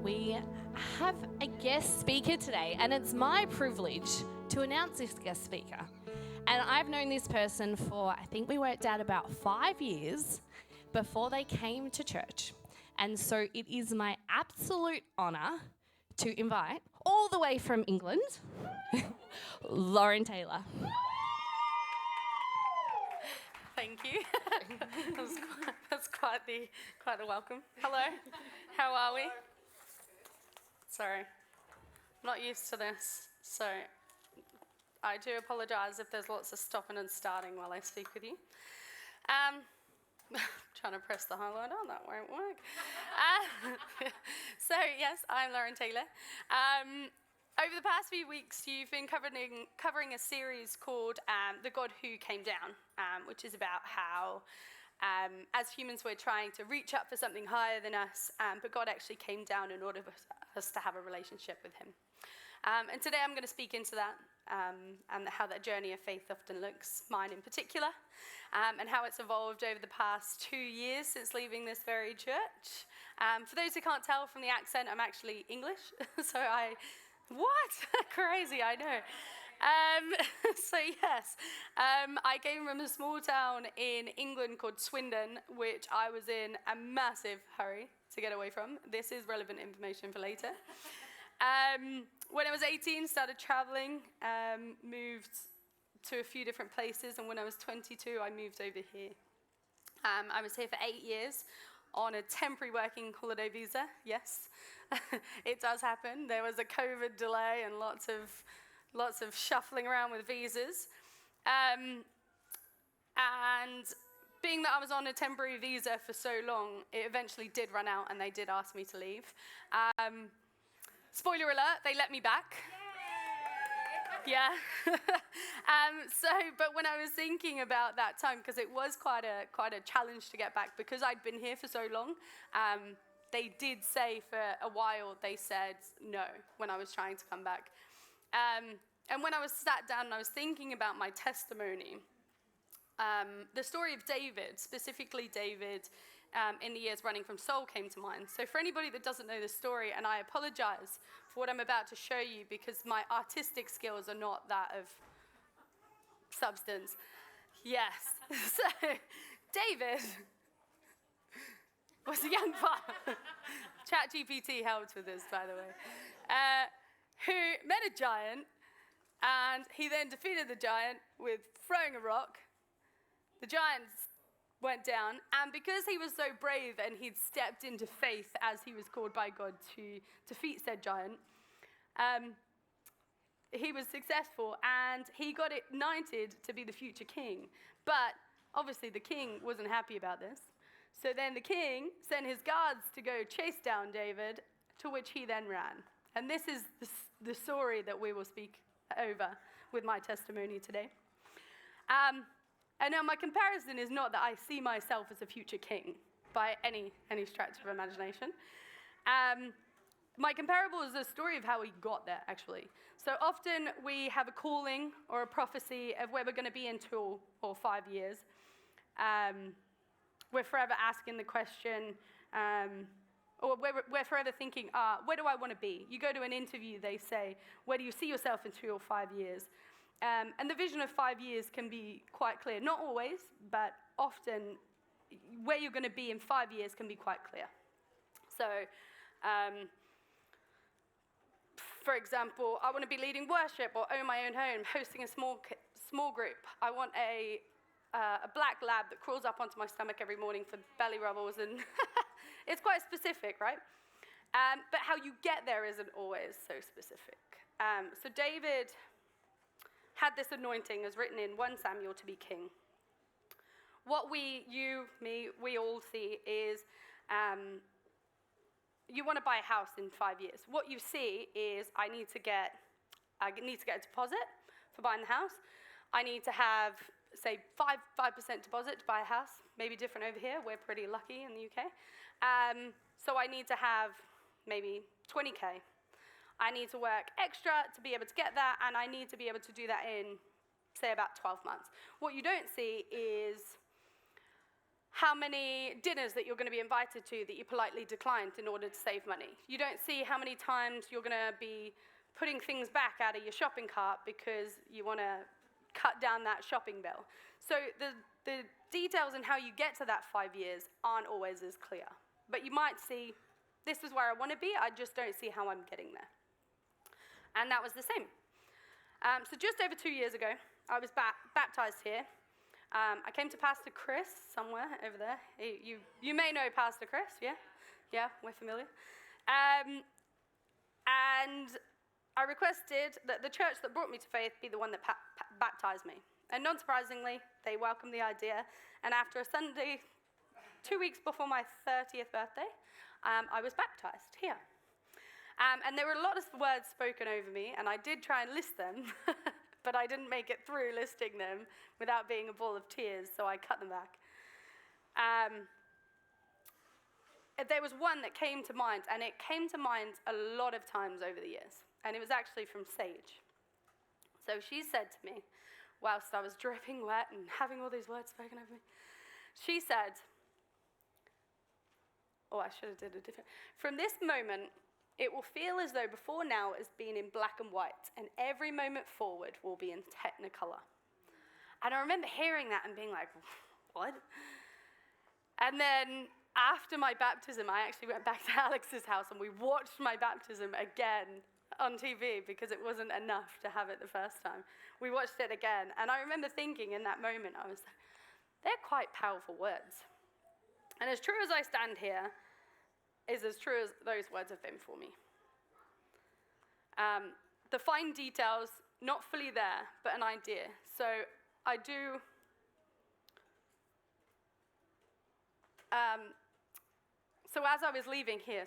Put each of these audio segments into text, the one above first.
We have a guest speaker today, and it's my privilege to announce this guest speaker. And I've known this person for, I think we worked out about 5 years before they came to church. And so it is my absolute honour to invite, all the way from England, Lauren Taylor. Thank you. That's quite the welcome. Hello, how are we? Sorry, I'm not used to this, so I do apologise if there's lots of stopping and starting while I speak with you. Trying to press the highlighter, that won't work. So yes, I'm Lauren Taylor. Over the past few weeks, you've been covering a series called The God Who Came Down, which is about how, as humans, we're trying to reach up for something higher than us, but God actually came down in order for us to have a relationship with him. And today I'm going to speak into that, and how that journey of faith often looks, mine in particular, and how it's evolved over the past 2 years since leaving this very church. For those who can't tell from the accent, I'm actually English, so crazy, I know. So yes, I came from a small town in England called Swindon, which I was in a massive hurry to get away from. This is relevant information for later. When I was 18, started traveling, moved to a few different places, and when I was 22, I moved over here. I was here for 8 years on a temporary working holiday visa. Yes, it does happen. There was a COVID delay and lots of shuffling around with visas. And being that I was on a temporary visa for so long, it eventually did run out and they did ask me to leave. Spoiler alert, they let me back. Yay. Yeah. But when I was thinking about that time, because it was quite a challenge to get back, because I'd been here for so long, they did say for a while, they said no when I was trying to come back. And when I was sat down and I was thinking about my testimony, the story of David, specifically David, in the years running from Saul, came to mind. So for anybody that doesn't know the story, and I apologize for what I'm about to show you because my artistic skills are not that of substance. Yes. So David was a young farmer. ChatGPT helped with this, by the way. Who met a giant, and he then defeated the giant with throwing a rock. The giant went down, and because he was so brave and he'd stepped into faith as he was called by God to defeat said giant, he was successful, and he got knighted to be the future king. But obviously the king wasn't happy about this. So then the king sent his guards to go chase down David, to which he then ran. And this is the story that we will speak over with my testimony today. And now my comparison is not that I see myself as a future king by any stretch of imagination. My comparable is the story of how we got there, actually. So often we have a calling or a prophecy of where we're going to be in 2 or 5 years. We're forever asking the question, or we're forever thinking, where do I want to be? You go to an interview, they say, where do you see yourself in 2 or 5 years? And the vision of 5 years can be quite clear. Not always, but often where you're going to be in 5 years can be quite clear. So, for example, I want to be leading worship or own my own home, hosting a small group. I want a black lab that crawls up onto my stomach every morning for belly rubbles, and it's quite specific, right? But how you get there isn't always so specific. So David had this anointing, as written in 1 Samuel, to be king. What we all see is you want to buy a house in 5 years. What you see is I need to get a deposit for buying the house. I need to have, say, 5% deposit to buy a house. Maybe different over here. We're pretty lucky in the UK. So I need to have maybe 20K. I need to work extra to be able to get that, and I need to be able to do that in, say, about 12 months. What you don't see is how many dinners that you're going to be invited to that you politely declined in order to save money. You don't see how many times you're going to be putting things back out of your shopping cart because you want to cut down that shopping bill. So the details in how you get to that 5 years aren't always as clear. But you might see, this is where I want to be, I just don't see how I'm getting there. And that was the same. So just over 2 years ago, I was baptized here. I came to Pastor Chris somewhere over there. You may know Pastor Chris, yeah? Yeah, we're familiar. And I requested that the church that brought me to faith be the one that baptized me. And non-surprisingly, they welcomed the idea. And after a Sunday, 2 weeks before my 30th birthday, I was baptized here. And there were a lot of words spoken over me, and I did try and list them, but I didn't make it through listing them without being a ball of tears, so I cut them back. There was one that came to mind, and it came to mind a lot of times over the years, and it was actually from Sage. So she said to me, whilst I was dripping wet and having all these words spoken over me, she said, I should have did a different, from this moment, it will feel as though before now has been in black and white, and every moment forward will be in technicolor. And I remember hearing that and being like, what? And then after my baptism, I actually went back to Alex's house and we watched my baptism again on TV because it wasn't enough to have it the first time. We watched it again, and I remember thinking in that moment, I was like, they're quite powerful words. And as true as I stand here, is as true as those words have been for me. The fine details, not fully there, but an idea. So I do, so as I was leaving here,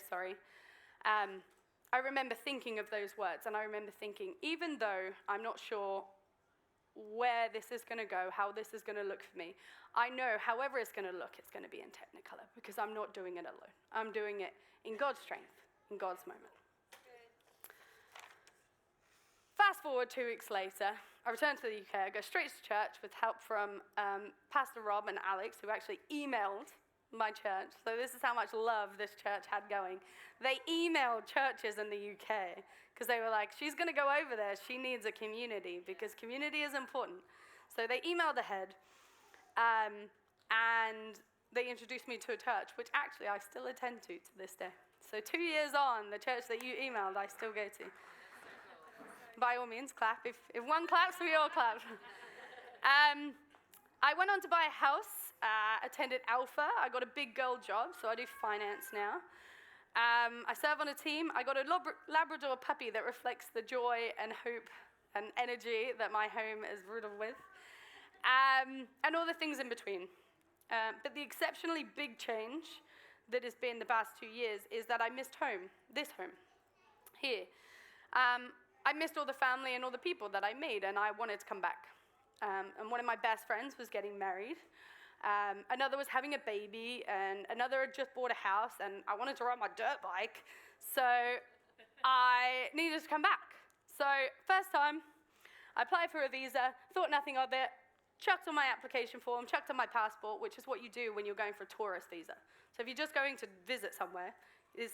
I remember thinking of those words, and I remember thinking, even though I'm not sure where this is going to go, how this is going to look for me, I know however it's going to look, it's going to be in Technicolor, because I'm not doing it alone. I'm doing it in God's strength, in God's moment. Fast forward 2 weeks later, I return to the UK. I go straight to church with help from Pastor Rob and Alex, who actually emailed my church. So this is how much love this church had going. They emailed churches in the UK because they were like, she's going to go over there. She needs a community because community is important. So they emailed ahead, and they introduced me to a church, which actually I still attend to this day. So 2 years on, the church that you emailed, I still go to. By all means, clap. If one claps, we all clap. I went on to buy a house, attended Alpha. I got a big girl job, so I do finance now. I serve on a team. I got a Labrador puppy that reflects the joy and hope and energy that my home is riddled with, and all the things in between. But the exceptionally big change that has been the past 2 years is that I missed home, this home, here. I missed all the family and all the people that I made, and I wanted to come back. And one of my best friends was getting married. Another was having a baby, and another had just bought a house, and I wanted to ride my dirt bike, so I needed to come back. So first time, I applied for a visa, thought nothing of it, chucked on my application form, chucked on my passport, which is what you do when you're going for a tourist visa. So if you're just going to visit somewhere, it's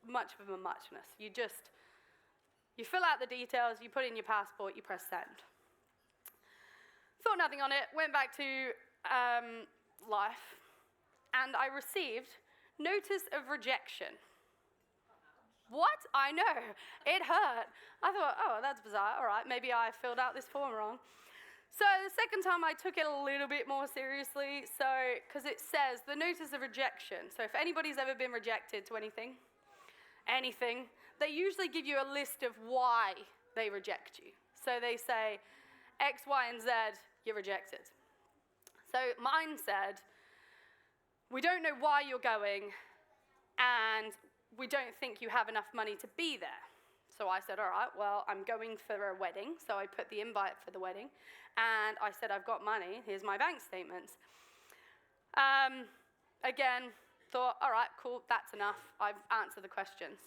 much of a muchness. You fill out the details, you put in your passport, you press send. Thought nothing on it, went back to life, and I received notice of rejection. What? I know, it hurt. I thought, oh, that's bizarre. All right, maybe I filled out this form wrong. So the second time I took it a little bit more seriously, because it says the notice of rejection. So if anybody's ever been rejected to anything, they usually give you a list of why they reject you. So they say, X, Y, and Z, you're rejected. So mine said, we don't know why you're going, and we don't think you have enough money to be there. So I said, all right, well, I'm going for a wedding. So I put the invite for the wedding, and I said, I've got money. Here's my bank statements. Again, thought, all right, cool, that's enough. I've answered the questions.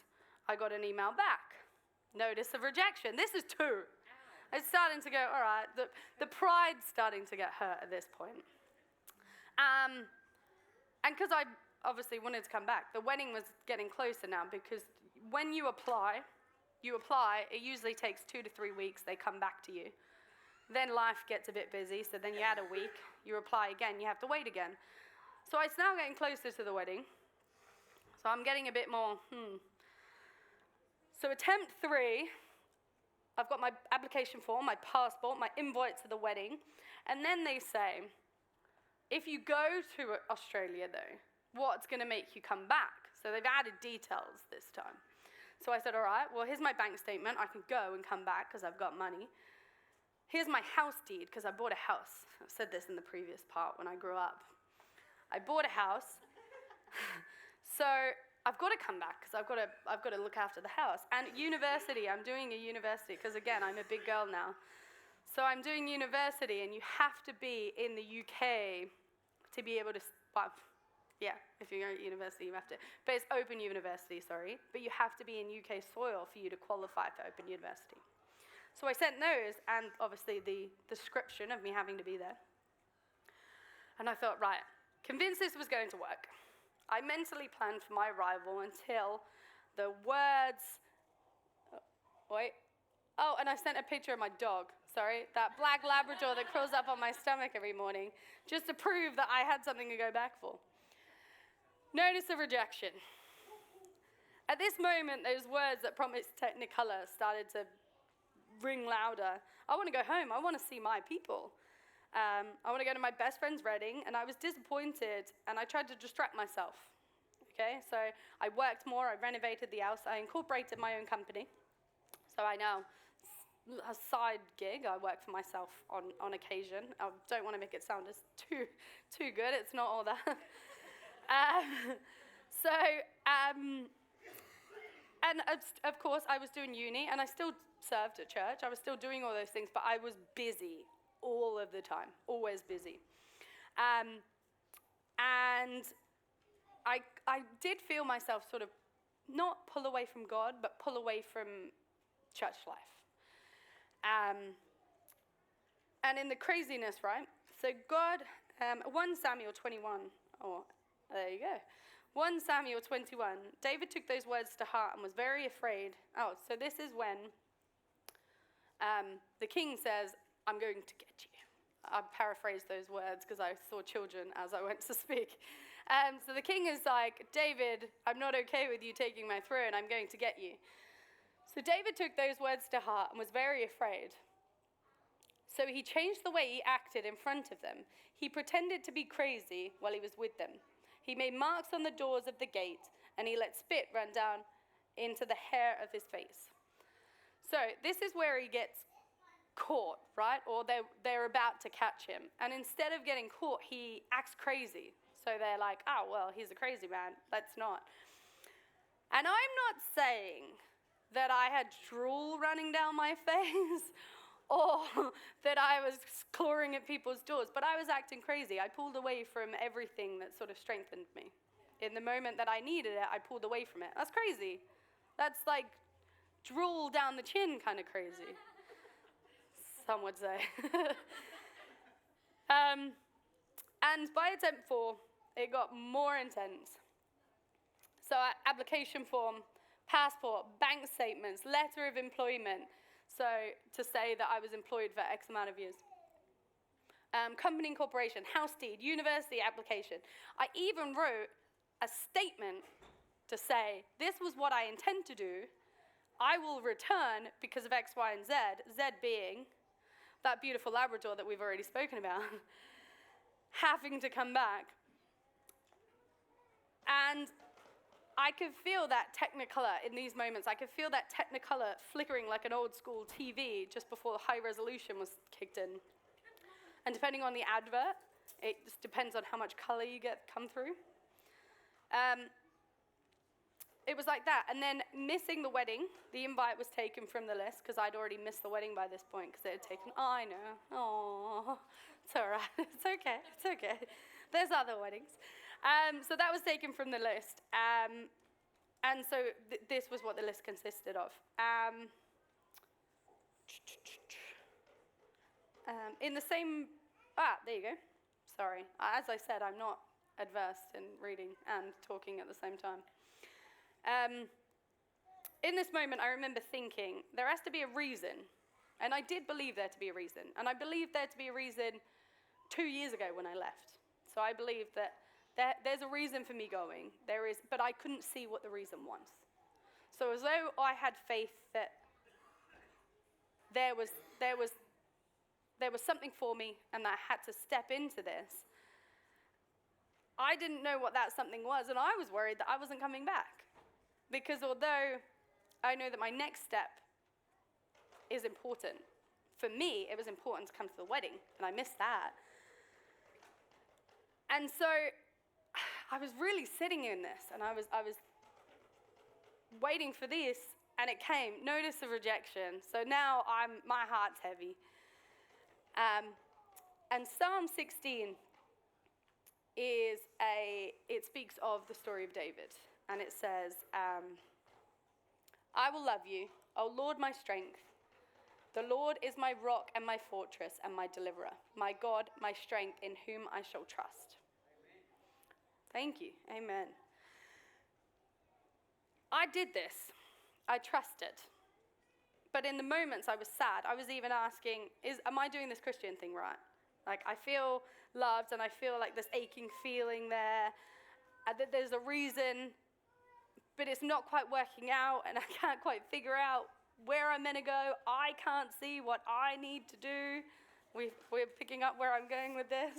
I got an email back. Notice of rejection. This is 2. It's starting to go, all right, the pride's starting to get hurt at this point. And because I obviously wanted to come back, the wedding was getting closer now, because when you apply, it usually takes 2 to 3 weeks, they come back to you. Then life gets a bit busy, so then you add a week, you apply again, you have to wait again. So it's now getting closer to the wedding. So I'm getting a bit more, So attempt 3, I've got my application form, my passport, my invite to the wedding. And then they say, if you go to Australia though, what's going to make you come back? So they've added details this time. So I said, all right, well, here's my bank statement. I can go and come back because I've got money. Here's my house deed, because I bought a house. I've said this in the previous part when I grew up. I bought a house. So I've got to come back because I've got to look after the house. And university, I'm doing a university because, again, I'm a big girl now. So I'm doing university, and you have to be in the UK to be able to, well, yeah, if you're going to university, you have to. But it's open university, sorry. But you have to be in UK soil for you to qualify for open university. So I sent those, and obviously the description of me having to be there. And I thought, right, convinced this was going to work. I mentally planned for my arrival until the words, and I sent a picture of my dog, that black Labrador that crawls up on my stomach every morning, just to prove that I had something to go back for. Notice of rejection. At this moment, those words that promised Technicolor started to ring louder. I want to go home. I want to see my people. I want to go to my best friend's wedding, and I was disappointed, and I tried to distract myself. Okay, so I worked more. I renovated the house. I incorporated my own company. So I now, a side gig, I work for myself on occasion. I don't want to make it sound as too good. It's not all that. And of course, I was doing uni, and I still served at church. I was still doing all those things, but I was busy all of the time, always busy. And I did feel myself sort of not pull away from God, but pull away from church life. And in the craziness, right? So God, 1 Samuel 21, there you go. 1 Samuel 21, David took those words to heart and was very afraid. So this is when the king says, I'm going to get you. I paraphrased those words because I saw children as I went to speak. So the king is like, David, I'm not okay with you taking my throne. I'm going to get you. So David took those words to heart and was very afraid. So he changed the way he acted in front of them. He pretended to be crazy while he was with them. He made marks on the doors of the gate, and he let spit run down into the hair of his face. So this is where he gets caught, right? Or they're about to catch him. And instead of getting caught, he acts crazy. So they're like, oh, well, he's a crazy man. Let's not. And I'm not saying that I had drool running down my face or that I was clawing at people's doors, but I was acting crazy. I pulled away from everything that sort of strengthened me. In the moment that I needed it, I pulled away from it. That's crazy. That's like drool down the chin kind of crazy, some would say. And by attempt 4, it got more intense. So application form, passport, bank statements, letter of employment, so to say that I was employed for X amount of years. Company incorporation, house deed, university application. I even wrote a statement to say, this was what I intend to do. I will return because of X, Y, and Z, Z being that beautiful Labrador that we've already spoken about, having to come back. And I could feel that Technicolor in these moments. I could feel that Technicolor flickering like an old school TV just before the high resolution was kicked in. And depending on the advert, it just depends on how much color you get come through. It was like that. And then missing the wedding, the invite was taken from the list because I'd already missed the wedding by this point because it had taken, I know, oh, it's all right, it's okay. There's other weddings. So that was taken from the list. And so this was what the list consisted of. In the same, there you go. Sorry. As I said, I'm not adversed in reading and talking at the same time. In this moment, I remember thinking, there has to be a reason. And I did believe there to be a reason. And I believed there to be a reason 2 years ago when I left. So I believed that there's a reason for me going. There is, but I couldn't see what the reason was. So as though I had faith that there was something for me and that I had to step into this, I didn't know what that something was, and I was worried that I wasn't coming back. Because although I know that my next step is important, for me, it was important to come to the wedding, and I missed that. And so I was really sitting in this, and I was waiting for this, and it came, notice of rejection. So now my heart's heavy. And Psalm 16 it speaks of the story of David, and it says, I will love you, O Lord, my strength. The Lord is my rock and my fortress and my deliverer, my God, my strength, in whom I shall trust. Thank you. Amen. I did this. I trusted. But in the moments I was sad, I was even asking, am I doing this Christian thing right? Like, I feel loved and I feel like this aching feeling there, and that there's a reason, but it's not quite working out, and I can't quite figure out where I'm meant to go. I can't see what I need to do. We're picking up where I'm going with this.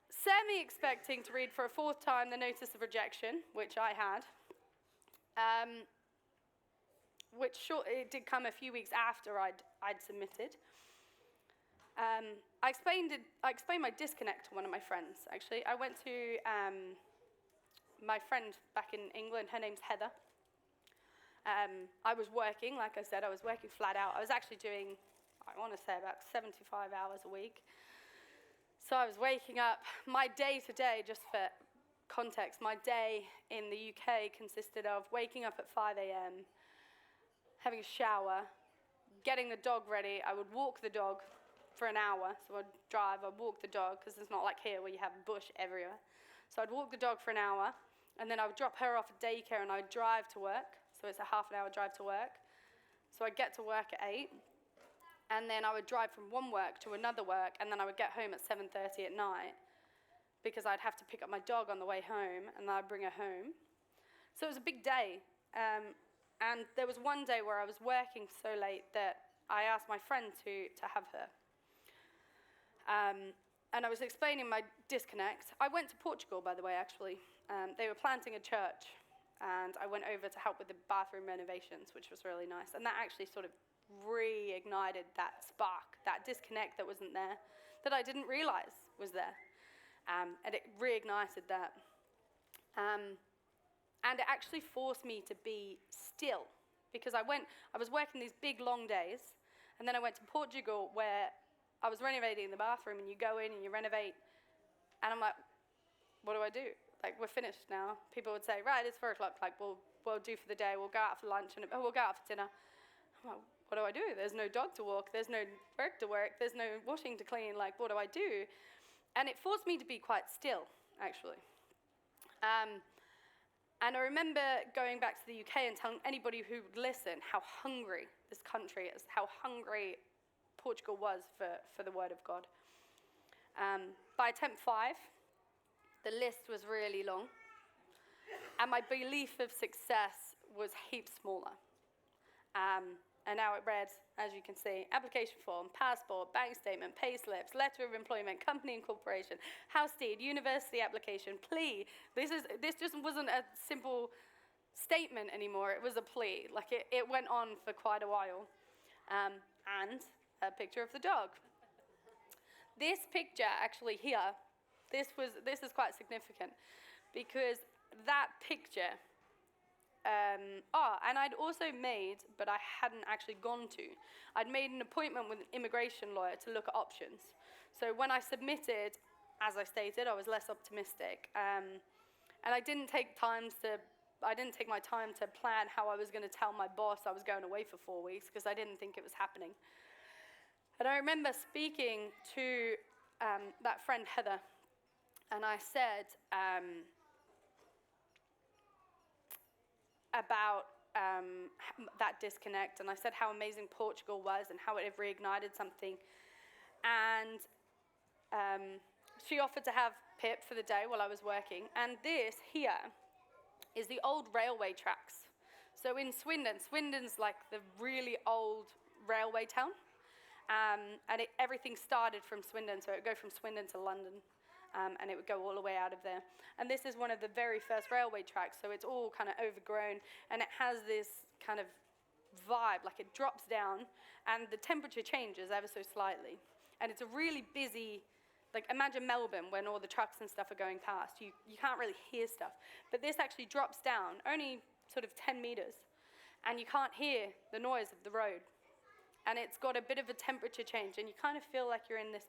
Semi-expecting to read for a fourth time the notice of rejection, which I had, it did come a few weeks after I'd submitted. I explained my disconnect to one of my friends, actually. I went to my friend back in England. Her name's Heather. I was working, like I said, I was working flat out. I was actually doing, I want to say, about 75 hours a week. So I was waking up. My day-to-day, just for context, my day in the UK consisted of waking up at 5 a.m., having a shower, getting the dog ready. I would walk the dog for an hour. So I'd drive, I'd walk the dog, because it's not like here where you have bush everywhere. So I'd walk the dog for an hour, and then I would drop her off at daycare, and I'd drive to work. So it's a half an hour drive to work. So I'd get to work at 8, and then I would drive from one work to another work, and then I would get home at 7:30 at night, because I'd have to pick up my dog on the way home, and then I'd bring her home. So it was a big day. And there was one day where I was working so late that I asked my friend to have her. And I was explaining my disconnect. I went to Portugal, by the way, actually. They were planting a church, and I went over to help with the bathroom renovations, which was really nice. And that actually sort of reignited that spark, that disconnect that wasn't there, that I didn't realize was there. And it reignited that. And it actually forced me to be still, because I was working these big, long days, and then I went to Portugal, where I was renovating the bathroom, and you go in and you renovate, and I'm like, what do I do? Like, we're finished now. People would say, right, it's 4 o'clock, like, we'll do for the day, we'll go out for lunch, and we'll go out for dinner. I'm like, what do I do? There's no dog to walk, there's no work to work, there's no washing to clean, like, what do I do? And it forced me to be quite still, actually. And I remember going back to the UK and telling anybody who would listen how hungry this country is, how hungry Portugal was for the Word of God. By attempt 5, the list was really long, and my belief of success was heaps smaller. And now it read, as you can see, application form, passport, bank statement, pay slips, letter of employment, company incorporation, house deed, university application, plea. This just wasn't a simple statement anymore. It was a plea. Like, it went on for quite a while. And a picture of the dog. This picture actually here, this is quite significant, because that picture, and I'd also made, but I hadn't actually gone to, I'd made an appointment with an immigration lawyer to look at options. So when I submitted, as I stated, I was less optimistic, and I didn't take my time to plan how I was going to tell my boss I was going away for 4 weeks, because I didn't think it was happening. And I remember speaking to that friend Heather, and I said about that disconnect, and I said how amazing Portugal was and how it had reignited something. And she offered to have Pip for the day while I was working. And this here is the old railway tracks. So in Swindon's like the really old railway town. And everything started from Swindon, so it would go from Swindon to London. And it would go all the way out of there. And this is one of the very first railway tracks, so it's all kind of overgrown, and it has this kind of vibe, like it drops down, and the temperature changes ever so slightly. And it's a really busy, like imagine Melbourne when all the trucks and stuff are going past. You can't really hear stuff. But this actually drops down, only sort of 10 meters, and you can't hear the noise of the road. And it's got a bit of a temperature change, and you kind of feel like you're in this,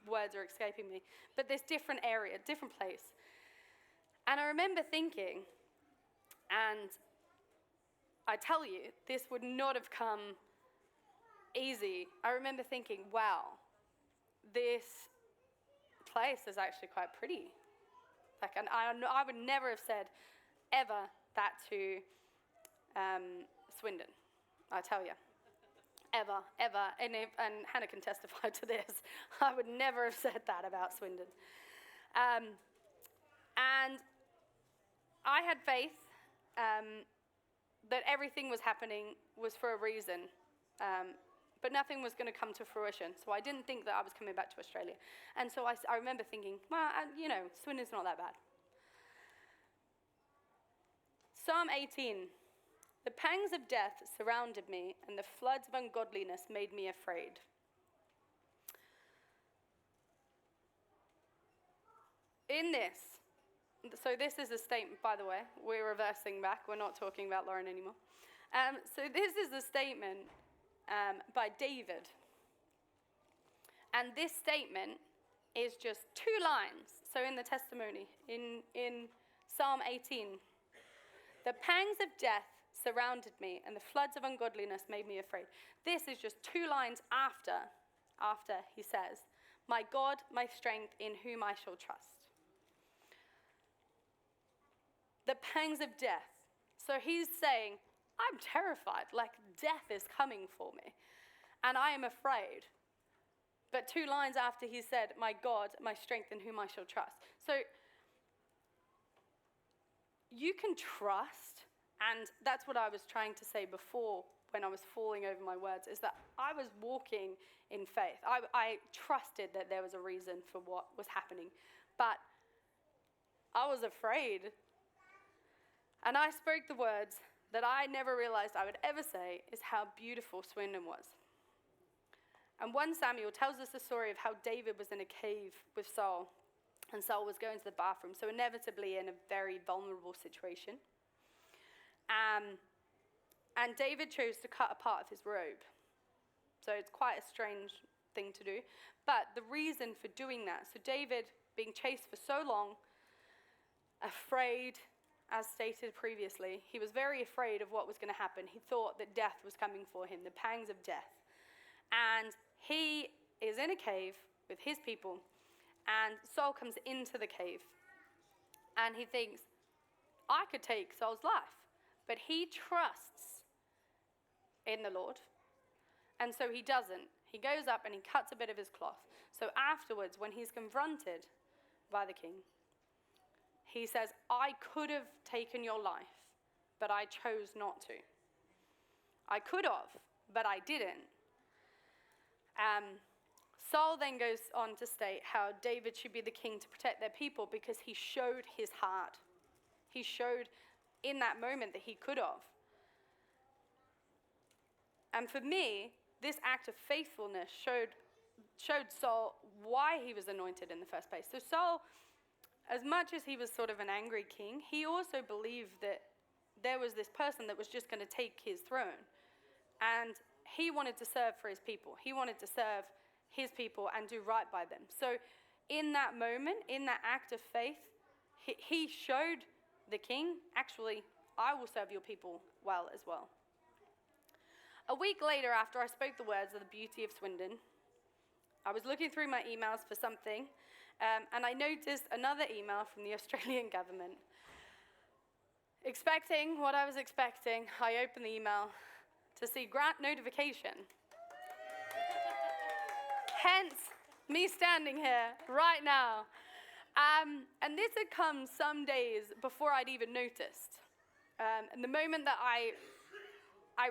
words are escaping me, but this different area, different place. And I remember thinking, and I tell you, this would not have come easy. I remember thinking, wow, this place is actually quite pretty. Like, and I would never have said ever that to Swindon, I tell you. Ever. And Hannah can testify to this. I would never have said that about Swindon. And I had faith that everything was happening was for a reason, but nothing was going to come to fruition. So I didn't think that I was coming back to Australia. And so I remember thinking, well, Swindon's not that bad. Psalm 18. The pangs of death surrounded me, and the floods of ungodliness made me afraid. In this, so this is a statement, by the way. We're reversing back. We're not talking about Lauren anymore. So this is a statement by David. And this statement is just 2 lines. So in the testimony, in Psalm 18, the pangs of death surrounded me, and the floods of ungodliness made me afraid. This is just 2 lines after he says, my God, my strength, in whom I shall trust. The pangs of death. So he's saying, I'm terrified, like death is coming for me, and I am afraid. But 2 lines after he said, my God, my strength, in whom I shall trust. So you can trust. And that's what I was trying to say before when I was falling over my words, is that I was walking in faith. I trusted that there was a reason for what was happening. But I was afraid. And I spoke the words that I never realized I would ever say, is how beautiful Swindon was. And 1 Samuel tells us the story of how David was in a cave with Saul. And Saul was going to the bathroom, so inevitably in a very vulnerable situation. And David chose to cut a part of his robe. So it's quite a strange thing to do. But the reason for doing that, so David, being chased for so long, afraid, as stated previously, he was very afraid of what was going to happen. He thought that death was coming for him, the pangs of death. And he is in a cave with his people, and Saul comes into the cave. And he thinks, I could take Saul's life. But he trusts in the Lord, and so he doesn't. He goes up and he cuts a bit of his cloth. So afterwards, when he's confronted by the king, he says, I could have taken your life, but I chose not to. I could have, but I didn't. Saul then goes on to state how David should be the king to protect their people because he showed his heart. He showed in that moment that he could have. And for me, this act of faithfulness showed Saul why he was anointed in the first place. So Saul, as much as he was sort of an angry king, he also believed that there was this person that was just going to take his throne. And he wanted to serve for his people. He wanted to serve his people and do right by them. So in that moment, in that act of faith, he showed the king, actually, I will serve your people well as well. A week later, after I spoke the words of the beauty of Swindon, I was looking through my emails for something, and I noticed another email from the Australian government. Expecting what I was expecting, I opened the email to see grant notification. Hence, me standing here right now. And this had come some days before I'd even noticed. And the moment that I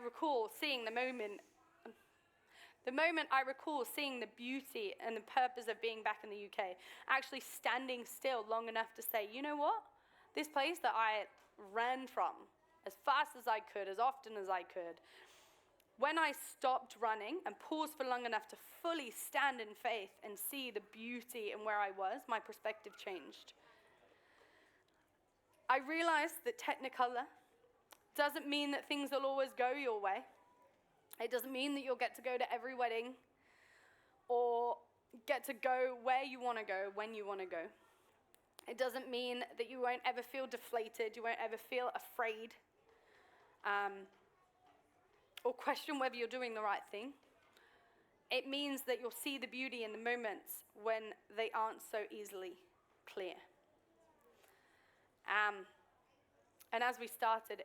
recall seeing the moment I recall seeing the beauty and the purpose of being back in the UK, actually standing still long enough to say, you know what? This place that I ran from as fast as I could, as often as I could, when I stopped running and paused for long enough to fully stand in faith and see the beauty in where I was, my perspective changed. I realized that Technicolor doesn't mean that things will always go your way. It doesn't mean that you'll get to go to every wedding or get to go where you want to go, when you want to go. It doesn't mean that you won't ever feel deflated, you won't ever feel afraid, or question whether you're doing the right thing. It means that you'll see the beauty in the moments when they aren't so easily clear. And as we started,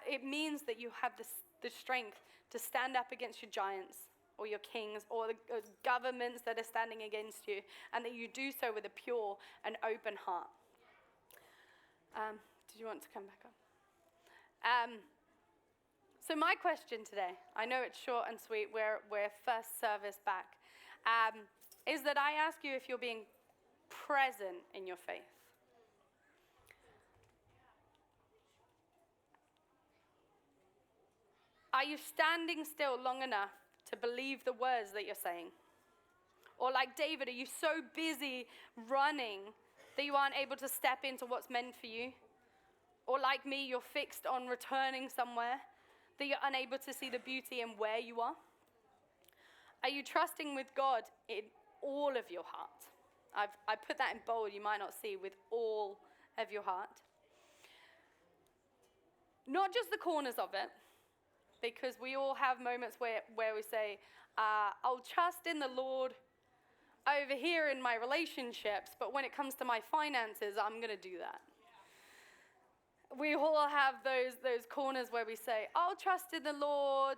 it means that you have the strength to stand up against your giants or your kings or the governments that are standing against you, and that you do so with a pure and open heart. Did you want to come back up? So my question today, I know it's short and sweet, we're first service back, is that I ask you if you're being present in your faith. Are you standing still long enough to believe the words that you're saying? Or like David, are you so busy running that you aren't able to step into what's meant for you? Or like me, you're fixed on returning somewhere that you're unable to see the beauty in where you are? Are you trusting with God in all of your heart? I put that in bold, you might not see, with all of your heart. Not just the corners of it, because we all have moments where we say, I'll trust in the Lord over here in my relationships, but when it comes to my finances, I'm going to do that. We all have those corners where we say, I'll trust in the Lord,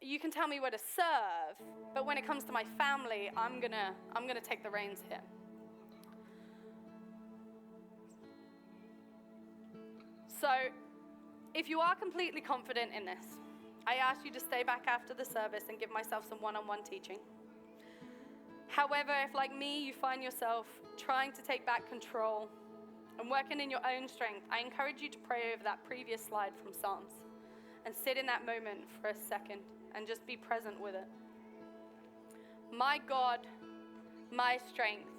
you can tell me where to serve, but when it comes to my family, I'm gonna take the reins here. So, if you are completely confident in this, I ask you to stay back after the service and give myself some one-on-one teaching. However, if like me, you find yourself trying to take back control and working in your own strength, I encourage you to pray over that previous slide from Psalms and sit in that moment for a second and just be present with it. My God, my strength,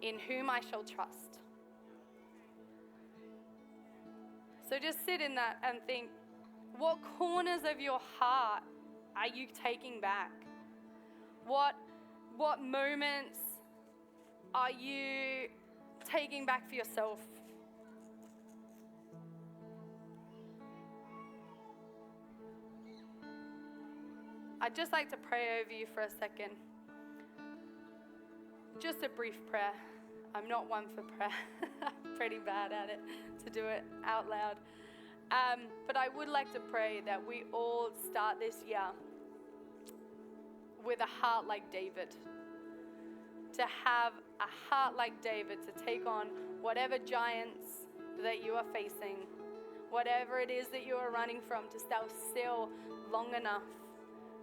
in whom I shall trust. So just sit in that and think, what corners of your heart are you taking back? What moments are you taking back for yourself? I'd just like to pray over you for a second. Just a brief prayer. I'm not one for prayer. I'm pretty bad at it, to do it out loud. But I would like to pray that we all start this year with a heart like David. To have a heart like David to take on whatever giants that you are facing, whatever it is that you are running from, to stay still long enough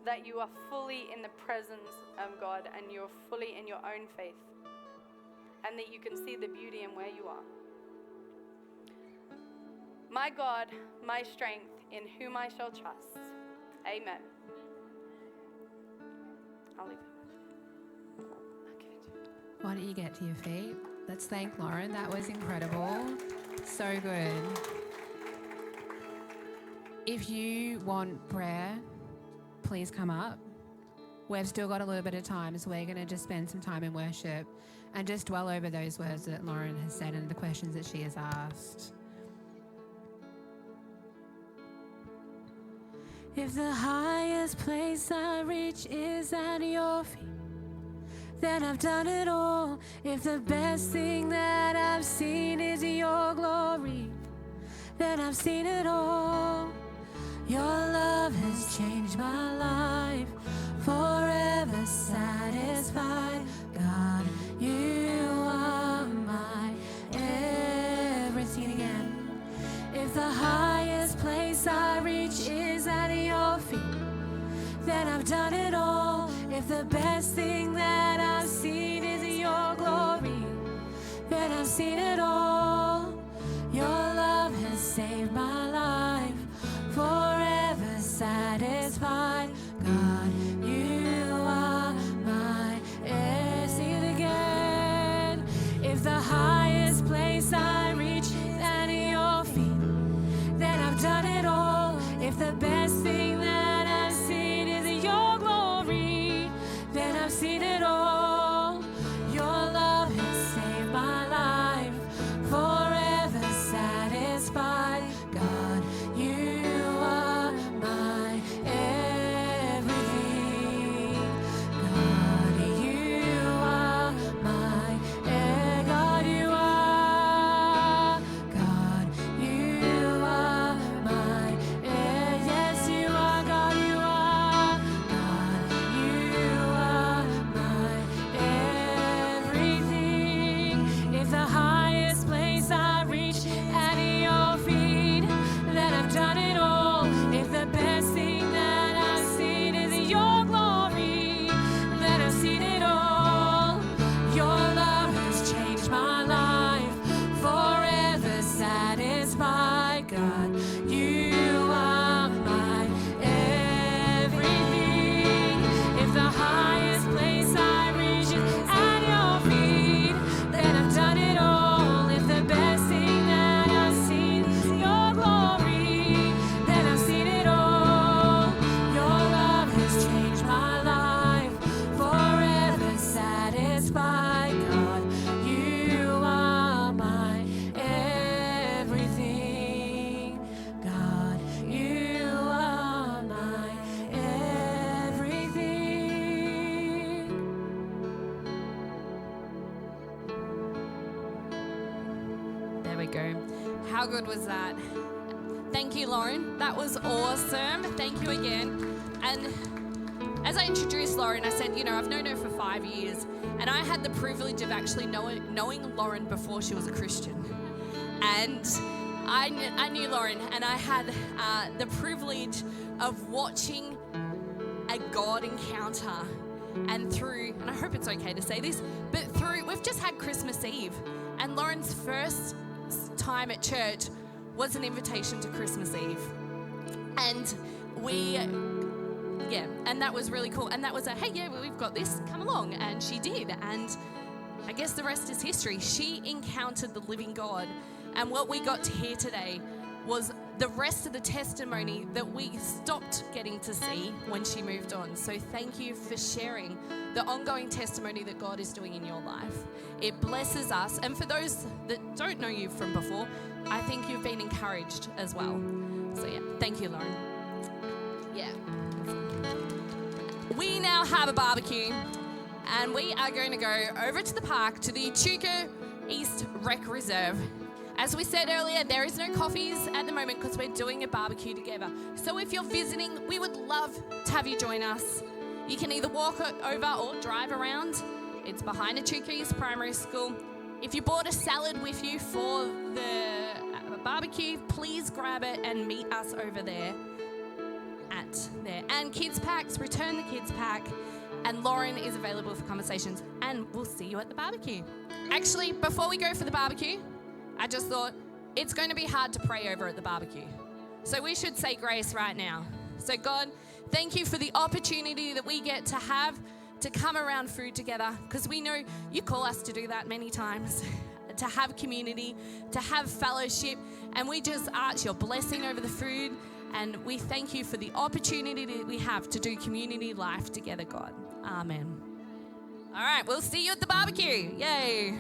that you are fully in the presence of God and you're fully in your own faith, and that you can see the beauty in where you are. My God, my strength, in whom I shall trust. Amen. I'll leave it. I'll give it to you. Why don't you get to your feet? Let's thank Lauren. That was incredible. So good. If you want prayer, please come up. We've still got a little bit of time, so we're going to just spend some time in worship and just dwell over those words that Lauren has said and the questions that she has asked. If the highest place I reach is at your feet, then I've done it all. If the best thing that I've seen is your glory, then I've seen it all. Your love has changed my life, forever satisfied. God, you are my everything again. If the highest place I reach is at your feet, then I've done it all. If the best thing that I've seen is your glory, then I've seen it all. Your love has saved my life, forever satisfied. God, you are my sing it again. If the highest place I reach is at your feet, then I've done it all. If the best thing that I've seen is your glory, then I've seen it all. Your love has saved my life, forever satisfied. God, you are my everything. God, you are my God, you are. God, you are my yes, you are. God, you are. God, you are my everything. If the highest place I reach at your feet, then I've done it all. If the best thing that I've seen is your glory, then I've seen it all. Your love has changed my life, forever satisfied. God, you are my everything. If the highest place I reach is at your feet, then I've done it all. If the best thing that I've seen is your glory, then I've seen it all. Your love has changed my life, forever satisfied. God, you are my everything. God, you are my everything. There we go. How good was that? Thank you, Lauren. That was awesome. Thank you again. And as I introduced Lauren, I said, you know, I've known her for 5 years, and I had the privilege of actually knowing Lauren before she was a Christian. And I knew Lauren, and I had the privilege of watching a God encounter. And through, and I hope it's okay to say this, but through, we've just had Christmas Eve, and Lauren's first time at church was an invitation to Christmas Eve. And and that was really cool. And that was hey, yeah, we've got this, come along. And she did. And I guess the rest is history. She encountered the living God. And what we got to hear today was the rest of the testimony that we stopped getting to see when she moved on. So thank you for sharing the ongoing testimony that God is doing in your life. It blesses us. And for those that don't know you from before, I think you've been encouraged as well. So yeah, thank you, Lauren. Yeah. We now have a barbecue, and we are going to go over to the park to the Echuca East Rec Reserve. As we said earlier, there is no coffees at the moment because we're doing a barbecue together. So if you're visiting, we would love to have you join us. You can either walk over or drive around. It's behind Echuca East Primary School. If you brought a salad with you for the barbecue, please grab it and meet us over there. And kids packs, return the kids pack, and Lauren is available for conversations, and we'll see you at the barbecue. Actually, before we go for the barbecue, I just thought it's going to be hard to pray over at the barbecue. So we should say grace right now. So God, thank you for the opportunity that we get to have to come around food together, because we know you call us to do that many times, to have community, to have fellowship, and we just ask your blessing over the food. And we thank you for the opportunity that we have to do community life together, God. Amen. All right, we'll see you at the barbecue. Yay.